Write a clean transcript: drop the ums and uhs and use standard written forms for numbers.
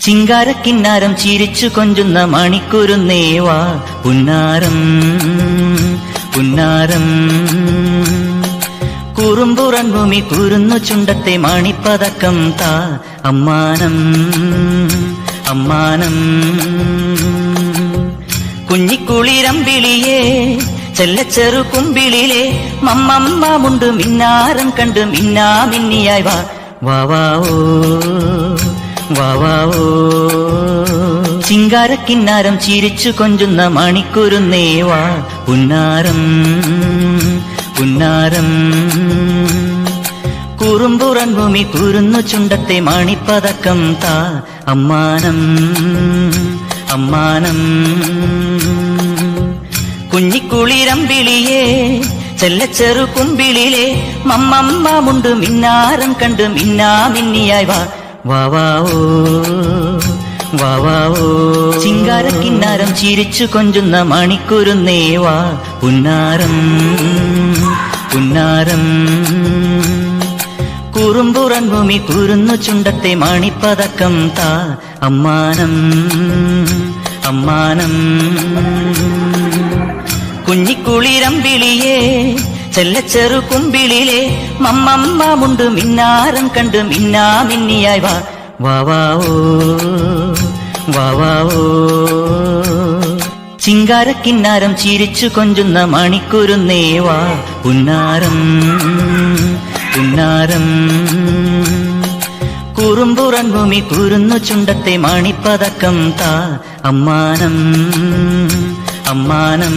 ചിങ്കാരക്കിന്നാരം ചിരിച്ചു കൊഞ്ചുന്ന മണിക്കുരുന്നേവാ പുന്നാരം പുന്നാരം കുറുമ്പുറങ്ങുമി കുരുന്നു ചുണ്ടത്തെ മണിപ്പതക്കം താ അമ്മാനം അമ്മാനം കുഞ്ഞിക്കുളിരമ്പിളിയേ ചെല്ലച്ചെറു കുമ്പിളിലെ മമ്മമ്മ മുണ്ട് മിന്നാരം കണ്ട് മിന്നാ മിന്നിയായി വാ വാവാവോ വാവാവോ ചിങ്കാരക്കിന്നാരം ചിരിച്ചു കൊഞ്ചുന്ന മണിക്കുരുന്നേവാ പുന്നാരം പുന്നാരം കുറുമ്പുറങ്ങുമി കുരുന്നു ചുണ്ടത്തെ മണിപ്പതക്കം താ അമ്മാനം അമ്മാനം കുഞ്ഞിക്കുളിരമ്പിളിയേ ചെല്ലച്ചെറു കുമ്പിളിലെ മമ്മമ്മ മുണ്ട് മിന്നാരം കണ്ട് മിന്നാ മിന്നിയായി വാ വാവാവോ വാവാവോ ചിങ്കാരക്കിന്നാരം ചിരിച്ചു കൊഞ്ചുന്ന മണിക്കുരുന്നേവാ പുന്നാരം പുന്നാരം കുറുമ്പുറങ്ങുമി കുരുന്നു ചുണ്ടത്തെ മണിപ്പതക്കം താ അമ്മാനം അമ്മാനം കുഞ്ഞിക്കുളിരമ്പിളിയേ ചെല്ലച്ചെറു കുമ്പിളിലെ മമ്മമ്മ മുണ്ട് മിന്നാരം കണ്ട് മിന്നാ മിന്നിയായി വാ വാവാവോ വാവാവോ ചിങ്കാരക്കിന്നാരം ചിരിച്ചു കൊഞ്ചുന്ന മണിക്കുരുന്നേവാ പുന്നാരം പുന്നാരം കുറുമ്പുറങ്ങുമി കുരുന്നു ചുണ്ടത്തെ മണിപ്പതക്കം താ അമ്മാനം അമ്മാനം